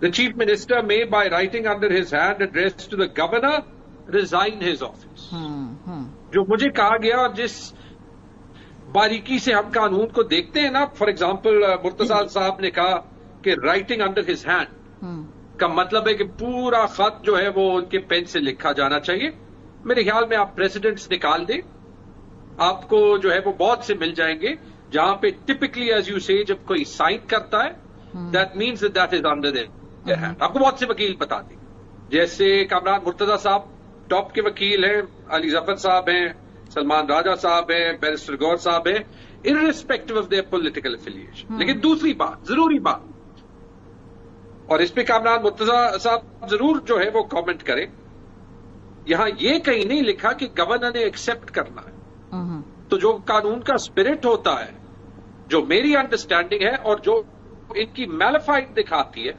The Chief Minister may, by writing under his hand address to the Governor, resign his office. جو مجھے کہا گیا اور جس باریکی سے ہم قانون کو دیکھتے ہیں نا، فار ایگزامپل مرتضیٰ صاحب نے کہا کہ رائٹنگ انڈر ہز ہینڈ کا مطلب ہے کہ پورا خط جو ہے وہ ان کے پین سے لکھا جانا چاہیے. میرے خیال میں آپ پریزیڈنٹس نکال دیں، آپ کو جو ہے وہ بہت سے مل جائیں گے جہاں پہ ٹپکلی ایز یو سے جب کوئی سائن کرتا ہے that means that is under their hand. آپ کو بہت سے وکیل بتا دیں، جیسے کامران مرتضیٰ صاحب ٹاپ کے وکیل ہیں، علی ظفر صاحب ہیں، سلمان راجہ صاحب ہیں، بیرسٹر گور صاحب ہیں، irrespective of their political affiliation. لیکن دوسری بات، ضروری بات، اور اس پہ کامران مرتضیٰ صاحب ضرور جو ہے وہ کامنٹ کریں، یہاں یہ کہیں نہیں لکھا کہ گورنر نے ایکسپٹ کرنا ہے. تو جو قانون کا اسپرٹ ہوتا ہے، جو میری انڈرسٹینڈنگ ہے اور جو ان کی میلیفائڈ دکھاتی ہے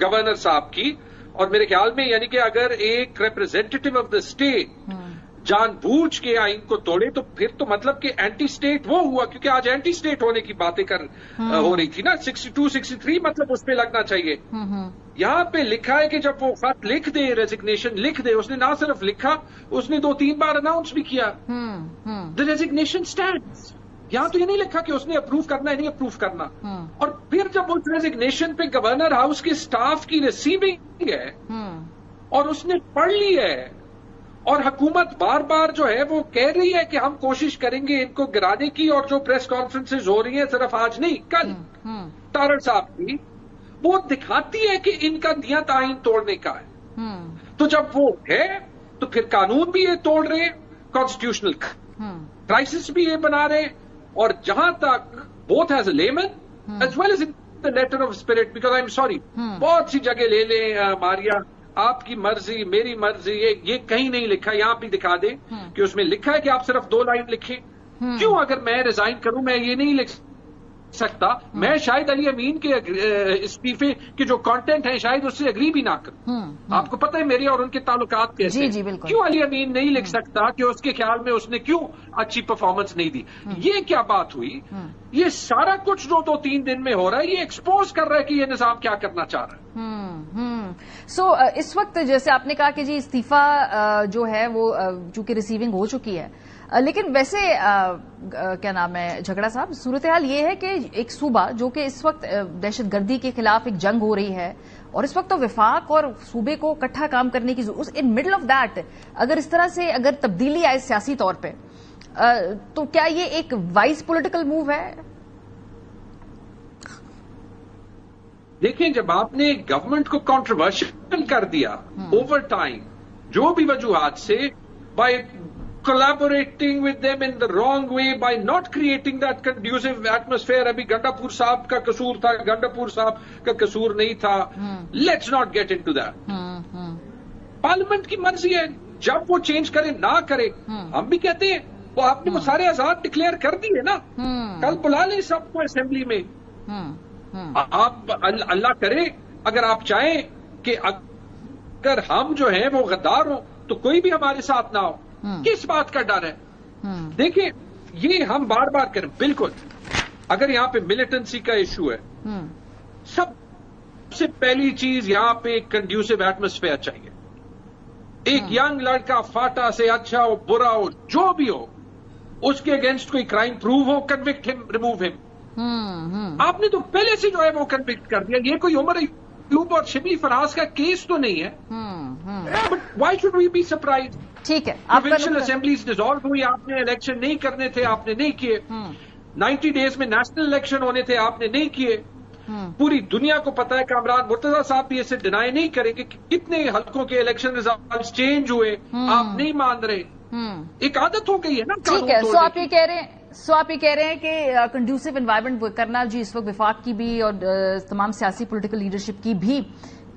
گورنر صاحب کی، اور میرے خیال میں یعنی کہ اگر ایک ریپرزینٹیٹو آف دا اسٹیٹ جان بوجھ کے آئین کو توڑے تو پھر تو مطلب کہ اینٹی اسٹیٹ وہ ہوا، کیونکہ آج اینٹی اسٹیٹ ہونے کی باتیں ہو رہی تھی نا. 62, 63 مطلب اس پہ لگنا چاہیے. یہاں پہ لکھا ہے کہ جب وہ خط لکھ دے، ریزگنیشن لکھ دے، اس نے نہ صرف لکھا، اس نے 2-3 بار اناؤنس بھی کیا دی ریزگنیشن اسٹینڈز. یہاں تو یہ نہیں لکھا کہ اس نے اپروو کرنا ہے، نہیں اپروو کرنا. اور پھر جب اس ریزگنیشن پہ گورنر ہاؤس کے سٹاف کی ریسیونگ ہے اور اس نے پڑھ لی ہے، اور حکومت بار بار جو ہے وہ کہہ رہی ہے کہ ہم کوشش کریں گے ان کو گرانے کی، اور جو پریس کانفرنسز ہو رہی ہیں صرف آج نہیں کل تارڑ صاحب کی، وہ دکھاتی ہے کہ ان کا نیت آئین توڑنے کا ہے. تو جب وہ ہے تو پھر قانون بھی یہ توڑ رہے ہیں، کانسٹیٹیوشنل کرائسس بھی یہ بنا رہے ہیں. اور جہاں تک both as a layman as well as in the letter of spirit, because I am sorry, بہت سی جگہ لے لیں ماریا، آپ کی مرضی میری مرضی، یہ کہیں نہیں لکھا. یہاں بھی دکھا دیں کہ اس میں لکھا ہے کہ آپ صرف 2 لائن لکھیں. کیوں اگر میں ریزائن کروں میں یہ نہیں لکھ سکتا؟ میں شاید علی امین کے استعفے کے جو کانٹینٹ ہیں شاید اس سے اگری بھی نہ کروں. آپ کو پتہ ہے میرے اور ان کے تعلقات کیسے ہیں. کیوں علی امین نہیں لکھ سکتا کہ اس کے خیال میں اس نے کیوں اچھی پرفارمنس نہیں دی؟ یہ کیا بات ہوئی؟ یہ سارا کچھ جو 2-3 دن میں ہو رہا ہے یہ ایکسپوز کر رہا ہے کہ یہ نظام کیا کرنا چاہ رہا ہے. سو اس وقت جیسے آپ نے کہا کہ جی استعفی جو ہے وہ چونکہ ریسیونگ ہو چکی ہے، لیکن ویسے کیا نام ہے جھگڑا صاحب، صورتحال یہ ہے کہ ایک صوبہ جو کہ اس وقت دہشت گردی کے خلاف ایک جنگ ہو رہی ہے، اور اس وقت تو وفاق اور صوبے کو اکٹھا کام کرنے کی ضرورت، ان مڈل آف دیٹ اگر اس طرح سے اگر تبدیلی آئے سیاسی طور پہ، تو کیا یہ ایک وائز پولیٹیکل موو ہے؟ دیکھیں، جب آپ نے گورنمنٹ کو کنٹروورشل کر دیا اوور ٹائم جو بھی وجوہات سے، by collaborating with them in the wrong way, by not creating that conducive atmosphere. ابھی گنڈا پور صاحب کا قصور تھا، گنڈا پور صاحب کا قصور نہیں تھا. Let's not get into that. Parliament کی مرضی ہے، جب وہ چینج کرے نہ کرے. ہم بھی کہتے ہیں وہ آپ نے وہ سارے آزاد ڈکلیئر کر دیے نا، کل بلا لیں سب کو اسمبلی میں. آپ اللہ کرے اگر آپ چاہیں کہ اگر ہم جو ہیں وہ غدار ہوں تو کوئی بھی ہمارے ساتھ نہ ہو. کس بات کا ڈر ہے؟ دیکھیں، یہ ہم بار بار کریں. بالکل اگر یہاں پہ ملیٹنسی کا ایشو ہے، سب سے پہلی چیز یہاں پہ ایک کنڈیوسو ایٹماسفیئر چاہیے. ایک ینگ لڑکا فاٹا سے اچھا ہو برا ہو جو بھی ہو، اس کے اگینسٹ کوئی کرائم پروو ہو، کنوکٹ ہم، ریموو ہم. آپ نے تو پہلے سے جو ہے وہ کنوکٹ کر دیا. یہ کوئی عمر ایوب اور شبلی فراز کا کیس تو نہیں ہے. But why should we be surprised? ٹھیک ہے، پروونشل اسمبلیز ڈیزالو ہوئی، آپ نے الیکشن نہیں کرنے تھے، آپ نے نہیں کیے. 90 ڈیز میں نیشنل الیکشن ہونے تھے، آپ نے نہیں کیے. پوری دنیا کو پتا ہے، کامران مرتضیٰ صاحب بھی اسے ڈینائی نہیں کریں کہ کتنے حلقوں کے الیکشن ریزلٹس چینج ہوئے، آپ نہیں مان رہے. ایک عادت ہو گئی ہے نا. ٹھیک ہے، سو آپ یہ کہہ رہے ہیں کہ کنڈیوسو انوائرمنٹ کرنا جی اس وقت وفاق کی بھی اور تمام سیاسی پولیٹیکل لیڈرشپ کی بھی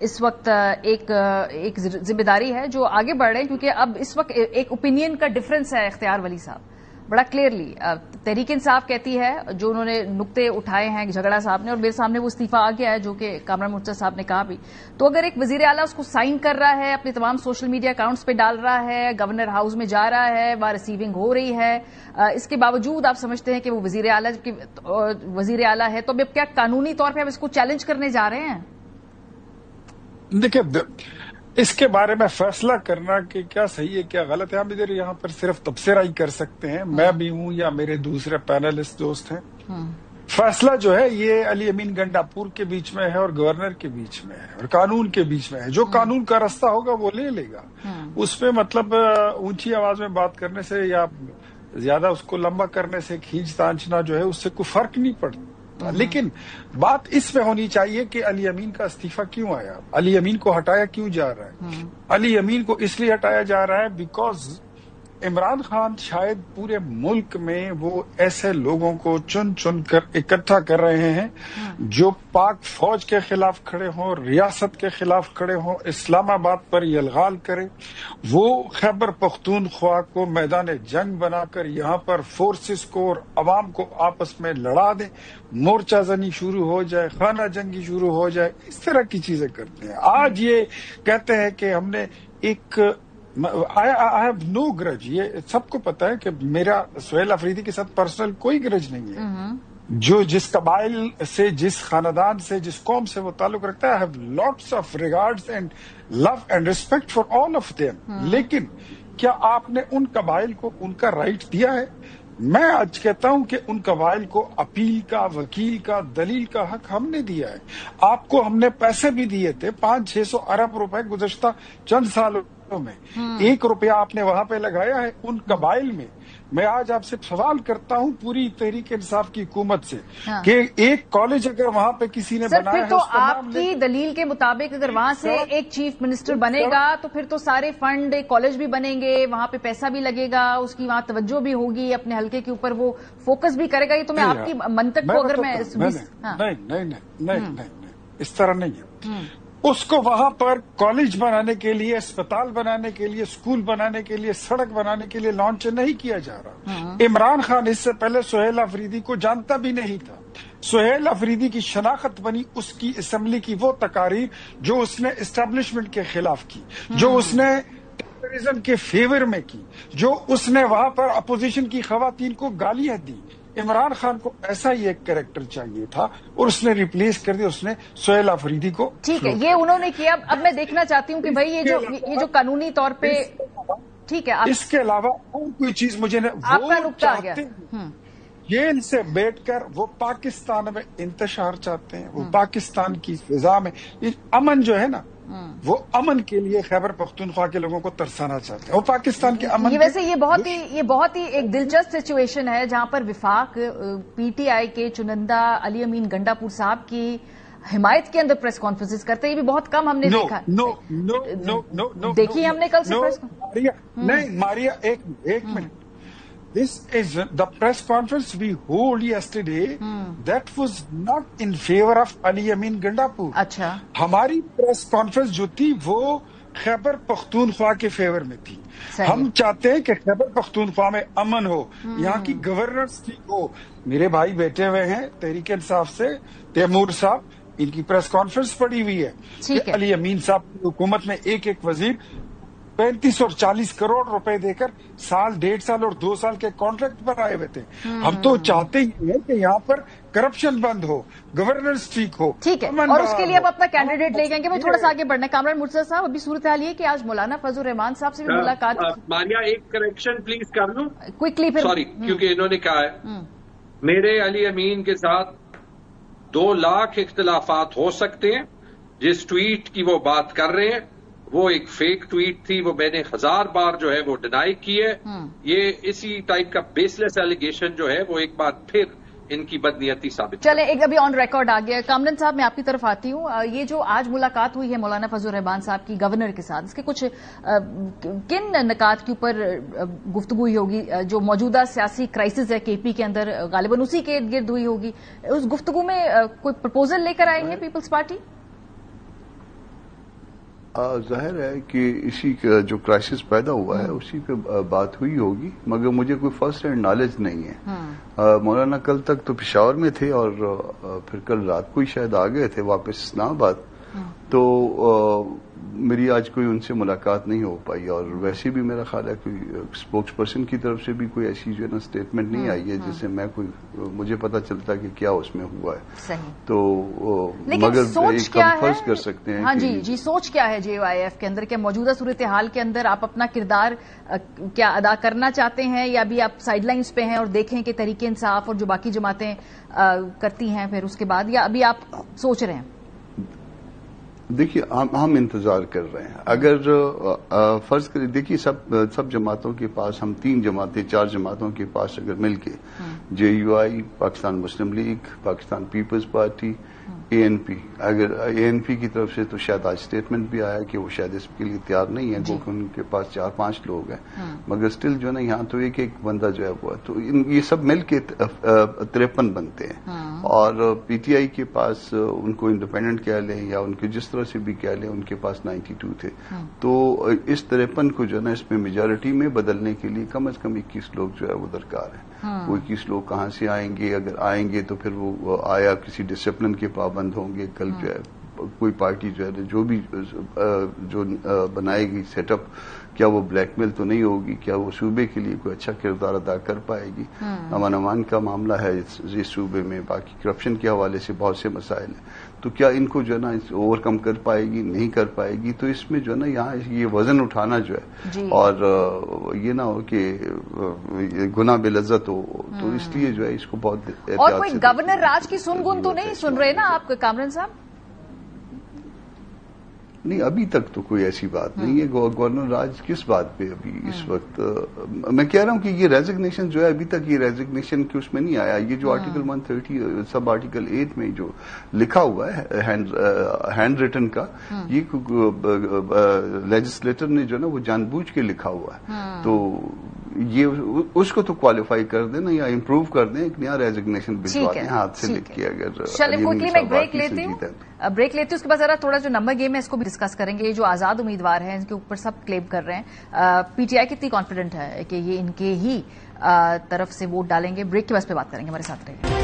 اس وقت ایک ذمہ داری ہے جو آگے بڑھ رہے ہیں، کیونکہ اب اس وقت ایک اوپینین کا ڈفرنس ہے. اختیار ولی صاحب بڑا کلیئرلی تحریک انصاف کہتی ہے، جو انہوں نے نقطے اٹھائے ہیں جھگڑا صاحب نے، اور میرے سامنے وہ استعفی آ گیا ہے جو کہ کامران مرتضیٰ صاحب نے کہا بھی. تو اگر ایک وزیر اعلیٰ اس کو سائن کر رہا ہے، اپنے تمام سوشل میڈیا اکاؤنٹس پہ ڈال رہا ہے، گورنر ہاؤس میں جا رہا ہے، وہاں ریسیونگ ہو رہی ہے، اس کے باوجود آپ سمجھتے ہیں کہ وہ وزیر اعلیٰ ہے، تو اب کیا قانونی طور پہ اب اس کو چیلنج کرنے جا رہے ہیں؟ دیکھیں، اس کے بارے میں فیصلہ کرنا کہ کیا صحیح ہے کیا غلط ہے، ہم ادھر یہاں پر صرف تبصرہ ہی کر سکتے ہیں، میں بھی ہوں یا میرے دوسرے پینلسٹ دوست ہیں۔ فیصلہ جو ہے یہ علی امین گنڈاپور کے بیچ میں ہے اور گورنر کے بیچ میں ہے اور قانون کے بیچ میں ہے۔ جو قانون کا راستہ ہوگا وہ لے لے گا، اس پہ مطلب اونچی آواز میں بات کرنے سے یا زیادہ اس کو لمبا کرنے سے، کھینچ تانچنا جو ہے اس سے کوئی فرق نہیں پڑتا۔ لیکن بات اس پہ ہونی چاہیے کہ علی امین کا استعفیٰ کیوں آیا، علی امین کو ہٹایا کیوں جا رہا ہے۔ علی امین کو اس لیے ہٹایا جا رہا ہے بیکاز عمران خان شاید پورے ملک میں وہ ایسے لوگوں کو چن چن کر اکٹھا کر رہے ہیں جو پاک فوج کے خلاف کھڑے ہوں، ریاست کے خلاف کھڑے ہوں، اسلام آباد پر یلغال کرے، وہ خیبر پختونخوا کو میدان جنگ بنا کر یہاں پر فورسز کو اور عوام کو آپس میں لڑا دیں، مورچہ زنی شروع ہو جائے، خانہ جنگی شروع ہو جائے، اس طرح کی چیزیں کرتے ہیں۔ آج یہ کہتے ہیں کہ ہم نے ایک I have no grudge، یہ سب کو پتا ہے کہ میرا سہیل افریدی کے ساتھ پرسنل کوئی گرج نہیں ہے۔ جو جس قبائل سے، جس خاندان سے، جس قوم سے وہ تعلق رکھتا ہے، I have lots of regards and love and respect for all of them۔ لیکن کیا آپ نے ان قبائل کو ان کا رائٹ دیا ہے؟ میں آج کہتا ہوں کہ ان قبائل کو اپیل کا، وکیل کا، دلیل کا حق ہم نے دیا ہے۔ آپ کو ہم نے پیسے بھی دیے تھے، 500-600 ارب روپے گزشتہ چند سالوں میں، 1 روپیہ آپ نے وہاں پہ لگایا ہے ان قبائل میں۔ میں آج آپ سے سوال کرتا ہوں پوری تحریک انصاف کی حکومت سے کہ ایک کالج اگر وہاں پہ کسی نے بنایا ہے، تو آپ کی دلیل کے مطابق اگر وہاں سے ایک چیف منسٹر بنے گا تو پھر تو سارے فنڈ کالج بھی بنیں گے، وہاں پہ پیسہ بھی لگے گا، اس کی وہاں توجہ بھی ہوگی، اپنے حلقے کے اوپر وہ فوکس بھی کرے گا۔ یہ تو میں آپ کی منطق کو اگر میں نہیں اس طرح نہیں ہے۔ اس کو وہاں پر کالج بنانے کے لیے، اسپتال بنانے کے لیے، اسکول بنانے کے لیے، سڑک بنانے کے لیے لانچ نہیں کیا جا رہا۔ عمران خان اس سے پہلے سہیل افریدی کو جانتا بھی نہیں تھا۔ سہیل افریدی کی شناخت بنی اس کی اسمبلی کی وہ تقاریر جو اس نے اسٹیبلشمنٹ کے خلاف کی، جو اس نے ٹیررزم کے فیور میں کی، جو اس نے وہاں پر اپوزیشن کی خواتین کو گالیاں دی۔ عمران خان کو ایسا ہی ایک کریکٹر چاہیے تھا اور اس نے ریپلیس کر دیا، اس نے سہیل افریدی کو۔ ٹھیک ہے، یہ انہوں نے کیا۔ اب میں دیکھنا چاہتی ہوں کہ بھائی یہ جو قانونی طور پہ ٹھیک ہے، اس کے علاوہ اور کوئی چیز مجھے آپ کا نقطہ آ گیا۔ جیل سے بیٹھ کر وہ پاکستان میں انتشار چاہتے ہیں، وہ پاکستان کی فضا میں امن جو ہے نا، وہ امن کے لیے خیبر پختونخوا کے لوگوں کو ترسانا چاہتے ہیں، وہ پاکستان کے امن۔ ویسے یہ بہت ہی ایک دلچسپ سچویشن ہے جہاں پر وفاق پی ٹی آئی کے چنندہ علی امین گنڈاپور صاحب کی حمایت کے اندر پریس کانفرنس کرتے ہیں، یہ بھی بہت کم ہم نے دیکھا۔ دیکھی ہم نے کل سے نہیں ماریا، ایک minute, this is the press conference we hold yesterday that was not in favor of Ali Amin Gandapur۔ اچھا، ہماری پریس کانفرنس جو تھی وہ خیبر پختونخوا کے فیور میں تھی۔ ہم چاہتے ہیں کہ خیبر پختونخوا میں امن ہو، یہاں کی گورننس ٹھیک ہو۔ میرے بھائی بیٹھے ہوئے ہیں تحریک انصاف سے، تیمور صاحب، ان کی پریس کانفرنس پڑی ہوئی ہے کہ علی امین صاحب کی حکومت میں ایک وزیر 35 اور 40 کروڑ روپے دے کر سال، 1.5 سال اور 2 سال کے کانٹریکٹ پر آئے ہوئے تھے۔ ہم تو چاہتے ہی ہیں کہ یہاں پر کرپشن بند ہو، گورننس ٹھیک ہو۔ ٹھیک ہے، اور اس کے لیے اب اپنا کینڈیڈیٹ لے گئے۔ تھوڑا سا آگے بڑھنا ہے کامران مرتضی صاحب، ابھی صورتحال یہ کہ آج مولانا فضل الرحمان صاحب سے بھی ملاقات۔ مانیہ ایک کریکشن پلیز کر لوں کوئکلی، سوری، کیونکہ انہوں نے کہا ہے میرے علی امین کے ساتھ 2 لاکھ اختلافات ہو سکتے ہیں، جس ٹویٹ کی وہ بات کر رہے ہیں وہ ایک فیک ٹویٹ تھی، وہ میں نے 1000 بار جو ہے وہ ڈینائی کی ہے۔ یہ اسی ٹائپ کا بیس لیس ایلیگیشن جو ہے وہ ایک بار پھر ان کی بدنیتی ثابت۔ چلیں، ایک ابھی آن ریکارڈ آ گیا۔ کامران صاحب میں آپ کی طرف آتی ہوں۔ یہ جو آج ملاقات ہوئی ہے مولانا فضل الرحمان صاحب کی گورنر کے ساتھ، اس کے کچھ کن نکات کے اوپر گفتگو ہوئی ہوگی؟ جو موجودہ سیاسی کرائسس ہے کے پی کے اندر، غالباً اسی کے ارد گرد ہوئی ہوگی۔ اس گفتگو میں کوئی پرپوزل لے کر آئی ہے پیپلز پارٹی؟ ظاہر ہے کہ اسی کا جو کرائسس پیدا ہوا ہے اسی پہ بات ہوئی ہوگی، مگر مجھے کوئی فرسٹ ہینڈ نالج نہیں ہے۔ مولانا کل تک تو پشاور میں تھے اور پھر کل رات کو ہی شاید آ گئے تھے واپس اسلام آباد، تو میری آج کوئی ان سے ملاقات نہیں ہو پائی، اور ویسے بھی میرا خیال ہے کوئی اسپوکس پرسن کی طرف سے بھی کوئی ایسی جو ہے نا اسٹیٹمنٹ نہیں آئی ہے جس سے مجھے پتا چلتا کہ کیا اس میں ہوا ہے. صحیح. تو مگر ایک ہم فرض کر سکتے ہیں. ہاں جی سوچ کیا ہے JUIF کے اندر؟ کیا موجودہ صورتحال کے اندر آپ اپنا کردار کیا ادا کرنا چاہتے ہیں، یا ابھی آپ سائیڈ لائنز پہ ہیں اور دیکھیں کہ تحریک انصاف اور جو باقی جماعتیں کرتی ہیں پھر اس کے بعد، یا ابھی آپ سوچ رہے ہیں؟ دیکھیے ہم انتظار کر رہے ہیں. اگر فرض کریں، دیکھیے سب جماعتوں کے پاس، ہم 3 جماعتیں 4 جماعتوں کے پاس اگر مل کے JUI، پاکستان مسلم لیگ، پاکستان پیپلز پارٹی، ANP، اگر ANP کی طرف سے تو شاید آج اسٹیٹمنٹ بھی آیا کہ وہ شاید اس کے لیے تیار نہیں ہے کیونکہ ان کے پاس 4-5 لوگ ہیں، مگر اسٹل جو ہے نا یہاں تو ایک بندہ جو ہے وہ، تو یہ سب مل کے 53 بنتے ہیں. اور PTI کے پاس ان کو انڈیپینڈنٹ کہہ لیں یا ان کے جس طرح سے بھی کہہ لیں، ان کے پاس 92 تھے. تو اس 53 کو جو ہے نا اس میں میجارٹی میں بدلنے کے لیے کم از کم 21 لوگ جو ہے وہ درکار ہیں. وہ 21 لوگ کہاں سے آئیں گے؟ اگر آئیں گے تو پھر وہ آیا کسی ڈسپلن کے پابند ہوں گے. کل جو ہے کوئی پارٹی جو ہے جو بھی جو بنائے گی سیٹ اپ، کیا وہ بلیک میل تو نہیں ہوگی؟ کیا وہ صوبے کے لیے کوئی اچھا کردار ادا کر پائے گی؟ امن امان کا معاملہ ہے اس صوبے میں، باقی کرپشن کے حوالے سے بہت سے مسائل ہیں. تو کیا ان کو جو ہے نا اوور کم کر پائے گی؟ نہیں کر پائے گی. تو اس میں جو ہے نا یہاں یہ وزن اٹھانا جو ہے اور یہ نہ ہو کہ گناہ بے لذت ہو، تو اس لیے جو ہے اس کو بہت احتیاط سے. اور کوئی گورنر راج کی سن تو نہیں سن رہے نا آپ کامران صاحب؟ نہیں، ابھی تک تو کوئی ایسی بات نہیں ہے. گورنر راج کس بات پہ ابھی اس وقت؟ میں کہہ رہا ہوں کہ یہ ریزگنیشن جو ہے ابھی تک یہ ریزگنیشن کی اس میں نہیں آیا. یہ جو آرٹیکل 130 سب آرٹیکل 8 میں جو لکھا ہوا ہے ہینڈ ریٹن کا، یہ لیجسلیٹر نے جو ہے نا وہ جان بوجھ کے لکھا ہوا ہے. تو یہ اس کو تو کوالیفائی کر دیں نا، یا امپروو کر دیں، ایک نیا ریزگنیشن بھجوا دیں ہاتھ سے لکھ کے. اگر میں بریک لیتی ہوں، اس کے بعد ذرا تھوڑا جو نمبر گیم ہے اس کو بھی ڈسکس کریں گے. یہ جو آزاد امیدوار ہیں ان کے اوپر سب کلیم کر رہے ہیں، PTI کتنی کانفیڈنٹ ہے کہ یہ ان کے ہی طرف سے ووٹ ڈالیں گے؟ بریک کے بعد پہ بات کریں گے، ہمارے ساتھ رہیے.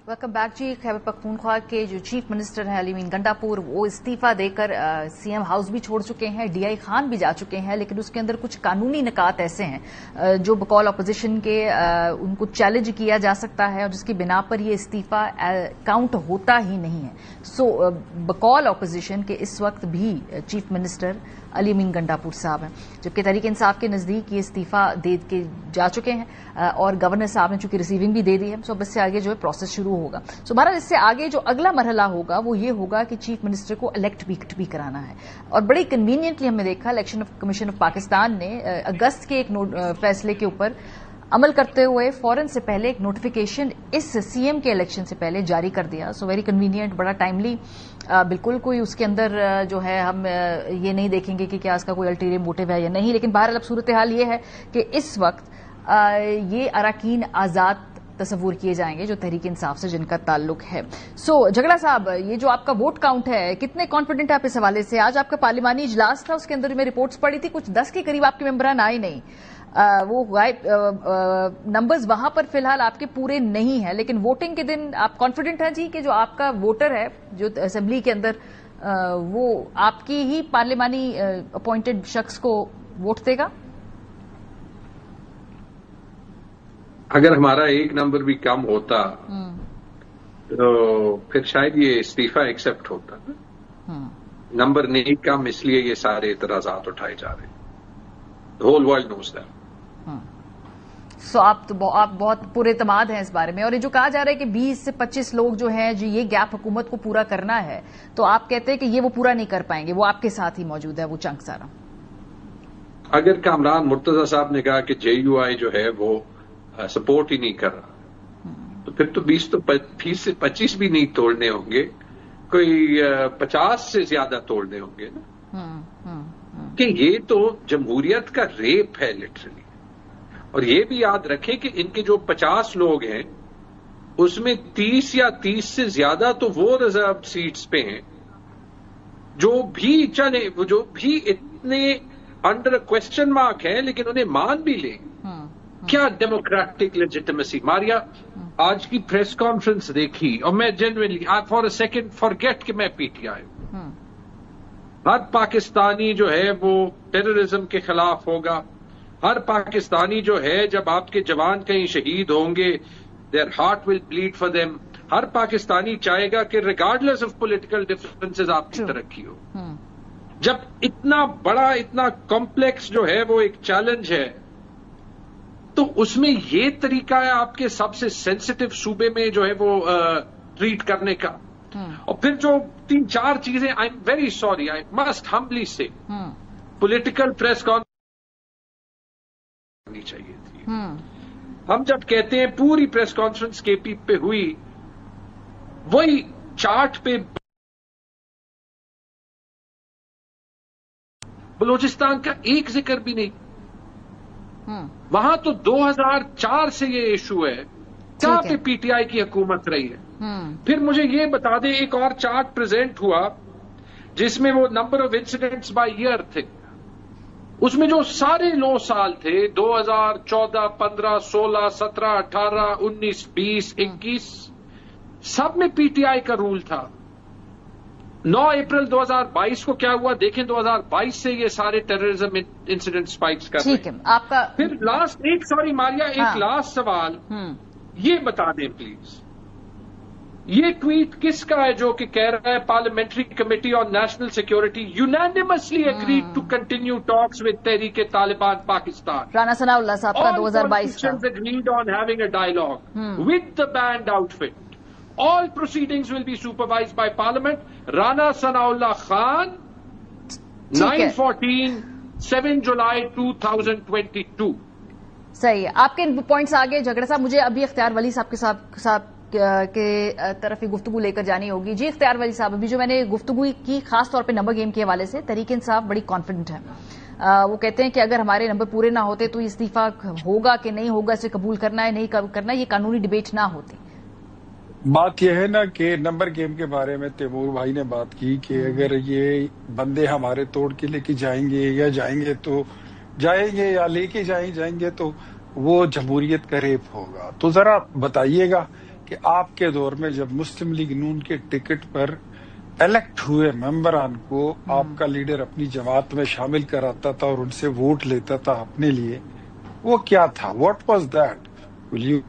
ویلکم بیک جی. خیبر پختونخوا کے جو چیف منسٹر ہیں علی امین گنڈاپور، وہ استعفی دے کر CM ہاؤس بھی چھوڑ چکے ہیں، DI خان بھی جا چکے ہیں، لیکن اس کے اندر کچھ قانونی نکات ایسے ہیں جو بقول اپوزیشن کے ان کو چیلنج کیا جا سکتا ہے، اور جس کی بنا پر یہ استعفی کاؤنٹ ہوتا ہی نہیں ہے. سو بقول اپوزیشن کے اس وقت بھی چیف منسٹر علی امین گنڈاپور صاحب ہیں، جبکہ تحریک انصاف کے نزدیک یہ استعفی دے کے جا چکے ہیں، اور گورنر صاحب نے چونکہ ریسیونگ بھی دے دی ہے. سو اب اس سے آگے جو ہے پروسیس شروع ہوگا. سو بہرحال اس سے آگے جو اگلا مرحلہ ہوگا وہ یہ ہوگا کہ چیف منسٹر کو الیکٹ بھی کرانا ہے. اور بڑی کنوینئنٹلی ہم نے دیکھا الیکشن کمیشن آف پاکستان نے اگست کے ایک فیصلے کے اوپر عمل کرتے ہوئے فوراً سے پہلے ایک نوٹیفیکیشن اس CM کے الیکشن سے پہلے جاری کر دیا. سو ویری کنوینئنٹ، بڑا ٹائملی. بالکل کوئی اس کے اندر جو ہے ہم یہ نہیں دیکھیں گے کہ کیا اس کا کوئی الٹیریئر موٹیو ہے یا نہیں. لیکن بہرحال اب صورتحال یہ ہے کہ اس وقت یہ اراکین آزاد تصور کیے جائیں گے جو تحریک انصاف سے جن کا تعلق ہے. سو جھگڑا صاحب، یہ جو آپ کا ووٹ کاؤنٹ ہے کتنے کانفیڈنٹ ہے آپ اس حوالے سے؟ آج آپ کا پارلیمانی اجلاس تھا، اس کے اندر میں رپورٹس پڑھی تھی کچھ 10 کے قریب آپ کے ممبران آئے نہیں. وہ نمبرز وہاں پر فی الحال آپ کے پورے نہیں ہیں، لیکن ووٹنگ کے دن آپ کانفیڈنٹ ہیں جی کہ جو آپ کا ووٹر ہے جو اسمبلی کے اندر وہ آپ کی ہی پارلیمانی اپوائنٹڈ شخص کو ووٹ دے گا؟ اگر ہمارا ایک نمبر بھی کم ہوتا تو پھر شاید یہ استعفی ایکسپٹ ہوتا. نمبر نہیں کم، اس لیے یہ سارے اعتراضات اٹھائے جا رہے ہیں. Whole world knows that. So آپ بہت پورے اعتماد ہیں اس بارے میں. اور یہ جو کہا جا رہا ہے کہ 20 سے 25 لوگ جو ہیں جو یہ گیپ حکومت کو پورا کرنا ہے، تو آپ کہتے ہیں کہ یہ وہ پورا نہیں کر پائیں گے، وہ آپ کے ساتھ ہی موجود ہے وہ چنک سارا. اگر کامران مرتضی صاحب نے کہا کہ JUI جو ہے وہ سپورٹ ہی نہیں کر رہا، تو پھر تو 20 سے 25 بھی نہیں توڑنے ہوں گے، کوئی 50 سے زیادہ توڑنے ہوں گے نا. کہ یہ تو جمہوریت کا ریپ ہے لٹرلی. اور یہ بھی یاد رکھیں کہ ان کے جو 50 لوگ ہیں اس میں 30 یا 30 سے زیادہ تو وہ ریزرو سیٹس پہ ہیں جو بھی چلے، وہ جو بھی اتنے انڈر کوشچن مارک ہیں لیکن انہیں مان بھی لیں. کیا ڈیموکریٹک لیجیٹیمیسی؟ ماریا، آج کی پریس کانفرنس دیکھی اور میں جنوینلی فار اے سیکنڈ فارگیٹ کہ میں پی ٹی آئی ہوں. ہر پاکستانی جو ہے وہ ٹیررزم کے خلاف ہوگا. ہر پاکستانی جو ہے جب آپ کے جوان کہیں شہید ہوں گے their heart will bleed for them. ہر پاکستانی چاہے گا کہ ریگارڈلیس آف پولیٹیکل ڈفرینسز آپ کی ترقی ہو. جب اتنا بڑا اتنا کمپلیکس جو ہے وہ ایک چیلنج ہے تو اس میں یہ طریقہ ہے آپ کے سب سے سینسٹیو صوبے میں جو ہے وہ ٹریٹ کرنے کا. اور پھر جو 3-4 چیزیں I am very sorry I must humbly سے پولیٹیکل پریس کانفرنس کرنی چاہیے تھی. ہم جب کہتے ہیں پوری پریس کانفرنس کے پی پہ ہوئی وہی چارٹ پہ بلوچستان کا ایک ذکر بھی نہیں. وہاں تو 2004 سے یہ ایشو ہے جہاں پہ پی ٹی آئی کی حکومت رہی ہے. پھر مجھے یہ بتا دیں ایک اور چارٹ پریزنٹ ہوا جس میں وہ number of incidents by air تھے. اس میں جو سارے 9 سال تھے 2014, 15, 16, 17, 18, 19, 20, 21 سب میں پی ٹی آئی کا رول تھا. 9 اپریل 2022 کو کیا ہوا دیکھیں. 2022 سے یہ سارے ٹیررزم انسیڈنٹ اسپائکس کر رہے ہیں. آپ کا پھر لاسٹ سوری ماریا ایک لاسٹ سوال یہ بتا دیں پلیز. یہ ٹویٹ کس کا ہے جو کہ کہہ رہا ہے parliamentary committee on national security unanimously agreed to continue talks with Tehrik Taliban Pakistan. Rana ثناء اللہ صاحب کا 2022 کا. agreed on having a dialogue with the banned outfit. All proceedings will be supervised by Parliament. Rana Sanaullah Khan, 9/14, 7 July 2022. صحیح. آپ کے points آگے جھگڑا صاحب مجھے ابھی اختیار ولی صاحب کے ساتھ کے طرف گفتگو لے کر جانی ہوگی. جی اختیار ولی صاحب ابھی جو میں نے گفتگو کی خاص طور پہ نمبر گیم کے حوالے سے تحریک انصاف بڑی کانفیڈنٹ ہے. وہ کہتے ہیں کہ اگر ہمارے نمبر پورے نہ ہوتے تو استعفیٰ ہوگا کہ نہیں ہوگا اسے قبول کرنا ہے نہیں کرنا یہ قانونی ڈیبیٹ نہ ہوتی. بات یہ ہے نا کہ نمبر گیم کے بارے میں تیمور بھائی نے بات کی کہ اگر یہ بندے ہمارے توڑ کے لے کے جائیں گے یا جائیں گے تو جائیں گے یا لے کے جائیں گے تو وہ جمہوریت کا ریپ ہوگا. تو ذرا بتائیے گا کہ آپ کے دور میں جب مسلم لیگ نون کے ٹکٹ پر الیکٹ ہوئے ممبران کو آپ کا لیڈر اپنی جماعت میں شامل کراتا تھا اور ان سے ووٹ لیتا تھا اپنے لیے وہ کیا تھا؟ What was that? Will you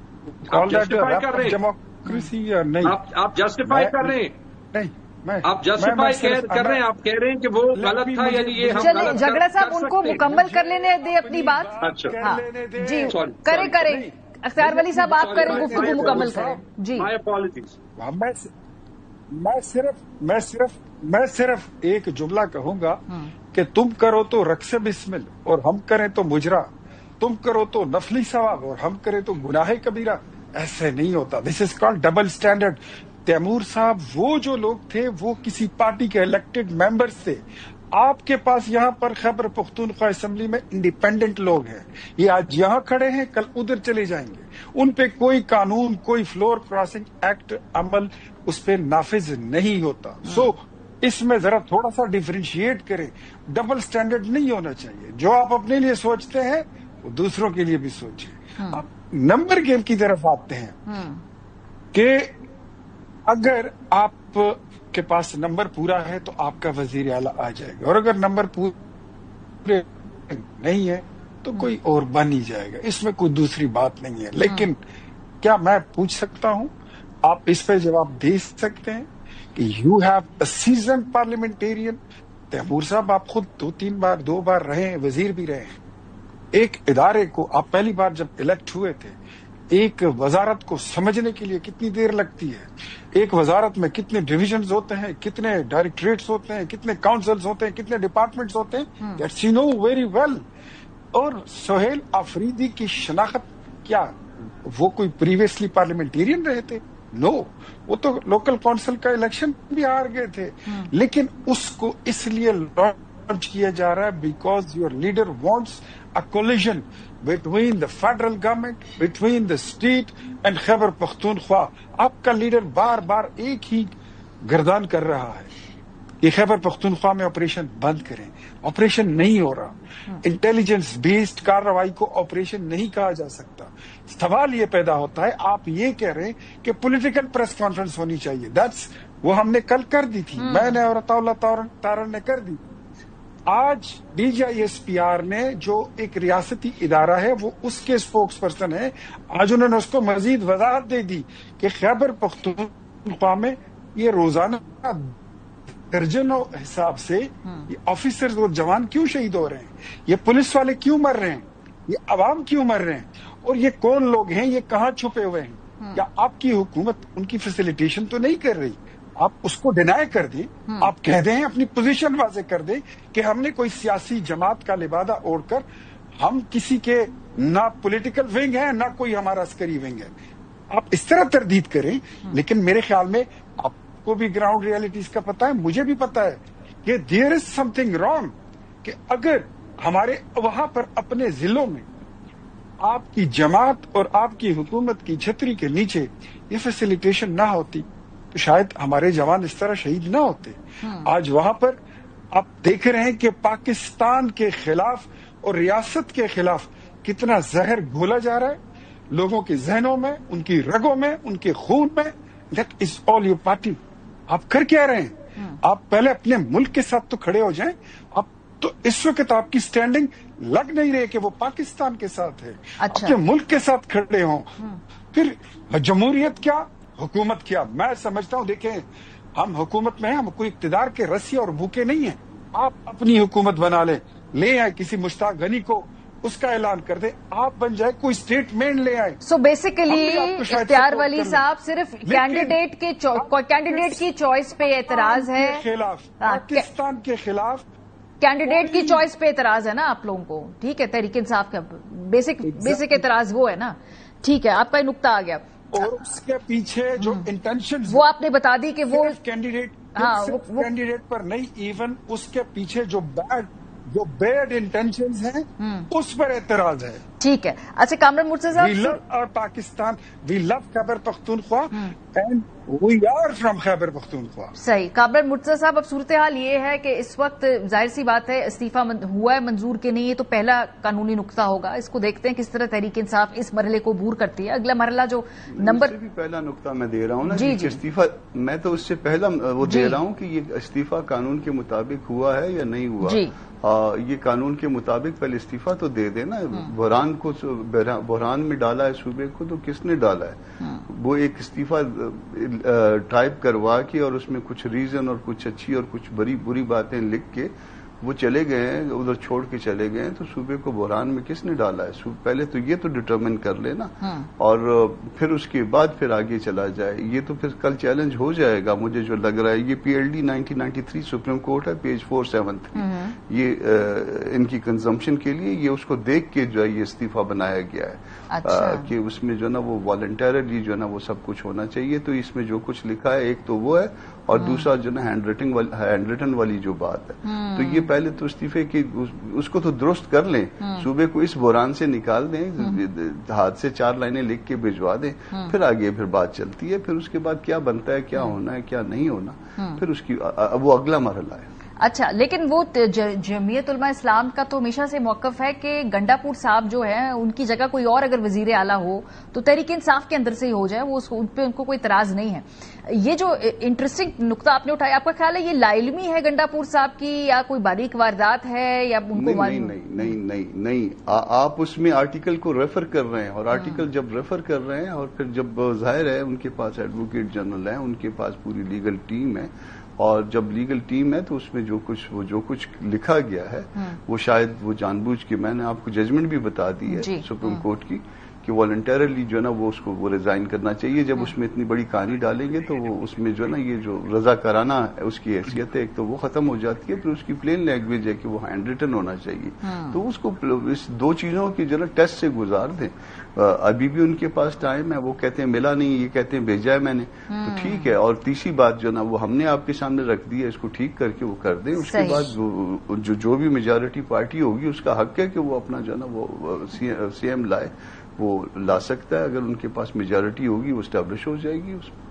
call that democracy یا نہیں؟ آپ جسٹیفائی کر رہے ہیں؟ نہیں آپ جسٹیفائی کر رہے ہیں. آپ کہہ رہے ہیں کہ وہ غلط تھا یعنی یہ چلے جھگڑا صاحب ان کو مکمل کر لینے دیں اپنی بات. جی کریں اختیار ولی صاحب آپ کریں گفتگو مکمل کریں. جی میں صرف ایک جملہ کہوں گا کہ تم کرو تو رقص بسمل اور ہم کریں تو مجرا. تم کرو تو نفلی ثواب اور ہم کریں تو گناہ کبیرہ. ایسے نہیں ہوتا. This is called double standard. Taimur صاحب وہ جو لوگ تھے وہ کسی پارٹی کے الیکٹڈ ممبرز تھے. آپ کے پاس یہاں پر خیبر پختونخوا اسمبلی میں انڈیپینڈنٹ لوگ ہیں. یہ آج یہاں کھڑے ہیں کل ادھر چلے جائیں گے. ان پہ کوئی قانون کوئی فلور کراسنگ ایکٹ عمل اس پہ نافذ نہیں ہوتا. سو اس میں ذرا تھوڑا سا ڈیفرینشیٹ کریں. ڈبل سٹینڈرڈ نہیں ہونا چاہیے. جو آپ اپنے لیے سوچتے ہیں وہ دوسروں کے لیے بھی سوچیں. آپ نمبر گیم کی طرف آتے ہیں کہ اگر آپ کے پاس نمبر پورا ہے تو آپ کا وزیر اعلیٰ آ جائے گا اور اگر نمبر پورے نہیں ہے تو کوئی اور بن ہی جائے گا. اس میں کوئی دوسری بات نہیں ہے. لیکن کیا میں پوچھ سکتا ہوں آپ اس پہ جواب دے سکتے ہیں کہ you have a seasoned parliamentarian. Taimur صاحب آپ خود 2 بار رہے ہیں وزیر بھی رہے ہیں. ایک ادارے کو آپ پہلی بار جب الیکٹ ہوئے تھے ایک وزارت کو سمجھنے کے لیے کتنی دیر لگتی ہے؟ ایک وزارت میں کتنے ڈویژنز ہوتے ہیں کتنے ڈائریکٹریٹس ہوتے ہیں کتنے کاؤنسلز ہوتے ہیں کتنے ڈپارٹمنٹس ہوتے ہیں؟ That's you know very well. اور سہیل آفریدی کی شناخت کیا وہ کوئی پریویسلی پارلیمنٹیرین رہے تھے؟ نو. وہ تو لوکل کونسل کا الیکشن بھی ہار گئے تھے. لیکن اس کو اس لیے لانچ کیا جا رہا ہے because your leader wants a collision between the federal government, between the state and Khyber Pakhtunkhwa. آپ کا لیڈر بار بار ایک ہی گردان کر رہا ہے یہ خیبر پختونخوا میں آپریشن بند کریں. آپریشن نہیں ہو رہا. انٹیلیجنس بیسڈ کارروائی کو آپریشن نہیں کہا جا سکتا. سوال یہ پیدا ہوتا ہے، آپ یہ کہہ رہے ہیں کہ پولیٹیکل پریس کانفرنس ہونی چاہیے. وہ ہم نے کل کر دی تھی، میں نے اور عطا اللہ تارڑ نے کر دی. آج DGISPR نے جو ایک ریاستی ادارہ ہے وہ اس کے اسپوکس پرسن ہے، آج انہوں نے اس کو مزید وضاحت دے دی کہ خیبر پختونخوا میں یہ روزانہ درجنوں حساب سے یہ آفیسرز اور جوان کیوں شہید ہو رہے ہیں، یہ پولیس والے کیوں مر رہے ہیں، یہ عوام کیوں مر رہے ہیں، اور یہ کون لوگ ہیں، یہ کہاں چھپے ہوئے ہیں. کیا آپ کی حکومت ان کی فیسیلیٹیشن تو نہیں کر رہی؟ آپ اس کو ڈینائی کر دیں، آپ کہہ دیں، اپنی پوزیشن واضح کر دیں کہ ہم نے کوئی سیاسی جماعت کا لبادہ اوڑھ کر، ہم کسی کے نہ پولیٹیکل ونگ ہیں نہ کوئی ہمارا عسکری ونگ ہے. آپ اس طرح تردید کریں. لیکن میرے خیال میں آپ کو بھی گراؤنڈ ریالٹیز کا پتا ہے، مجھے بھی پتا ہے کہ دیر از سم تھنگ رانگ. کہ اگر ہمارے وہاں پر اپنے ضلعوں میں آپ کی جماعت اور آپ کی حکومت کی چھتری کے نیچے یہ فیسیلیٹیشن نہ ہوتی تو شاید ہمارے جوان اس طرح شہید نہ ہوتے. آج وہاں پر آپ دیکھ رہے ہیں کہ پاکستان کے خلاف اور ریاست کے خلاف کتنا زہر گھولا جا رہا ہے لوگوں کے ذہنوں میں، ان کی رگوں میں، ان کے خون میں. That is all your party. آپ کر کیا رہے ہیں؟ آپ پہلے اپنے ملک کے ساتھ تو کھڑے ہو جائیں. آپ تو اس وقت آپ کی سٹینڈنگ لگ نہیں رہے کہ وہ پاکستان کے ساتھ ہے. اپنے ملک کے ساتھ کھڑے ہوں. پھر جمہوریت کیا، حکومت کیا؟ میں سمجھتا ہوں، دیکھیں ہم حکومت میں ہیں، ہم کوئی اقتدار کے رسی اور بھوکے نہیں ہیں. آپ اپنی حکومت بنا لیں، لے آئے کسی مشتاق غنی کو، اس کا اعلان کر دیں، آپ بن جائے، کوئی اسٹیٹمنٹ لے آئے. سو بیسیکلی اختیار ولی صاحب صرف کینڈیڈیٹ کی چوائس پہ اعتراض ہے، پاکستان کے خلاف کینڈیڈیٹ کی چوائس پہ اعتراض ہے نا آپ لوگوں کو. ٹھیک ہے، تحریک انصاف کا بیسک اعتراض وہ ہے نا. ٹھیک ہے، آپ کا نقطہ آ گیا. اور اس کے پیچھے جو انٹینشن وہ آپ نے بتا دی کہ وہ کینڈیڈیٹ پر نہیں، ایون اس کے پیچھے جو بیڈ انٹینشنز ہیں اس پر اعتراض ہے. ٹھیک ہے. اچھا کامران مرتضی صاحب، we love our Pakistan, we love Khyber Pakhtunkhwa and we are from Khyber Pakhtunkhwa. صحیح. کامران مرتضی صاحب، اب صورتحال یہ ہے کہ اس وقت ظاہر سی بات ہے استعفیٰ ہوا ہے منظور کے نہیں، یہ تو پہلا قانونی نقطہ ہوگا. اس کو دیکھتے ہیں کس طرح تحریک انصاف اس مرحلے کو عبور کرتی ہے. اگلا مرحلہ جو نمبر بھی پہلا نقطہ میں دے رہا ہوں نا، استعفیٰ میں تو اس سے پہلا وہ دے رہا ہوں کہ یہ استعفیٰ قانون کے مطابق ہوا ہے یا نہیں ہوا. یہ قانون کے مطابق پہلے استعفیٰ تو دے دے نا. بحران میں ڈالا ہے صوبے کو تو کس نے ڈالا ہے؟ وہ ایک استعفیٰ ٹائپ کروا کے اور اس میں کچھ ریزن اور کچھ اچھی اور کچھ بری باتیں لکھ کے وہ چلے گئے ہیں، ادھر چھوڑ کے چلے گئے ہیں. تو صوبے کو بحران میں کس نے ڈالا ہے؟ پہلے تو یہ تو ڈٹرمن کر لینا اور پھر اس کے بعد پھر آگے چلا جائے. یہ تو پھر کل چیلنج ہو جائے گا مجھے جو لگ رہا ہے. یہ PLD 1993 سپریم کورٹ ہے، پیج 473. یہ ان کی کنزمپشن کے لیے یہ اس کو دیکھ کے جو ہے یہ استعفیٰ بنایا گیا ہے کہ اس میں جو ہے نا وہ والنٹیرلی جو ہے نا وہ سب کچھ ہونا چاہیے. تو اس میں جو کچھ لکھا ہے ایک تو وہ ہے اور دوسرا جو نا ہینڈ ریٹن والی جو بات ہے. تو یہ پہلے تو استعفے کی اس کو تو درست کر لیں، صوبے کو اس بحران سے نکال دیں، ہاتھ سے 4 لائنیں لکھ کے بھجوا دیں، پھر آگے پھر بات چلتی ہے. پھر اس کے بعد کیا بنتا ہے، کیا ہونا ہے، کیا نہیں ہونا، پھر اس کی وہ اگلا مرحلہ ہے. اچھا، لیکن وہ جمعیت علماء اسلام کا تو ہمیشہ سے موقف ہے کہ گنڈا پور صاحب جو ہیں ان کی جگہ کوئی اور اگر وزیر اعلیٰ ہو تو تحریک انصاف کے اندر سے ہی ہو جائے، وہ ان پہ ان کو کوئی اعتراض نہیں ہے. یہ جو انٹرسٹنگ نقطہ آپ نے اٹھایا، آپ کا خیال ہے یہ لاعلمی ہے گنڈا پور صاحب کی یا کوئی باریک واردات ہے یا ان کو نہیں. آپ اس میں آرٹیکل کو ریفر کر رہے ہیں اور آرٹیکل جب ریفر کر رہے ہیں اور پھر جب ظاہر ہے ان کے پاس ایڈوکیٹ جنرل ہیں، ان کے پاس پوری لیگل ٹیم ہے، اور جب لیگل ٹیم ہے تو اس میں جو کچھ لکھا گیا ہے وہ شاید وہ جان بوجھ کے، میں نے آپ کو ججمنٹ بھی بتا دی ہے سپریم کورٹ کی کہ والنٹیرلی جو ہے نا وہ اس کو وہ ریزائن کرنا چاہیے. جب اس میں اتنی بڑی کہانی ڈالیں گے تو وہ اس میں جو ہے نا یہ جو رضا کارانہ اس کی حیثیت ہے ایک تو وہ ختم ہو جاتی ہے. پھر اس کی پلین لینگویج ہے کہ وہ ہینڈ ریٹن ہونا چاہیے. تو اس کو اس 2 چیزوں کی جو ہے نا ٹیسٹ سے گزار دیں. ابھی بھی ان کے پاس ٹائم ہے، وہ کہتے ہیں ملا نہیں، یہ کہتے ہیں بھیجا ہے میں نے، تو ٹھیک ہے. اور تیسری بات جو ہے نا وہ ہم نے آپ کے سامنے رکھ دی ہے، اس کو ٹھیک کر کے وہ کر دیں. اس کے بعد جو بھی میجارٹی پارٹی ہوگی اس کا حق ہے کہ وہ اپنا جو ہے نا وہ CM لائے، وہ لا سکتا ہے. اگر ان کے پاس میجارٹی ہوگی وہ اسٹیبلش ہو جائے گی اس میں.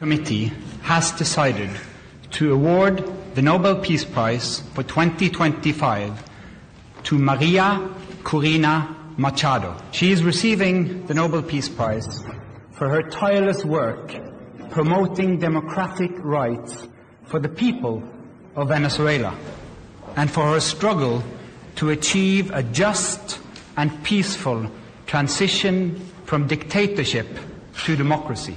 Committee has decided to award the Nobel Peace Prize for 2025 to Maria Corina Machado. She is receiving the Nobel Peace Prize for her tireless work promoting democratic rights for the people of Venezuela and for her struggle to achieve a just and peaceful transition from dictatorship to democracy.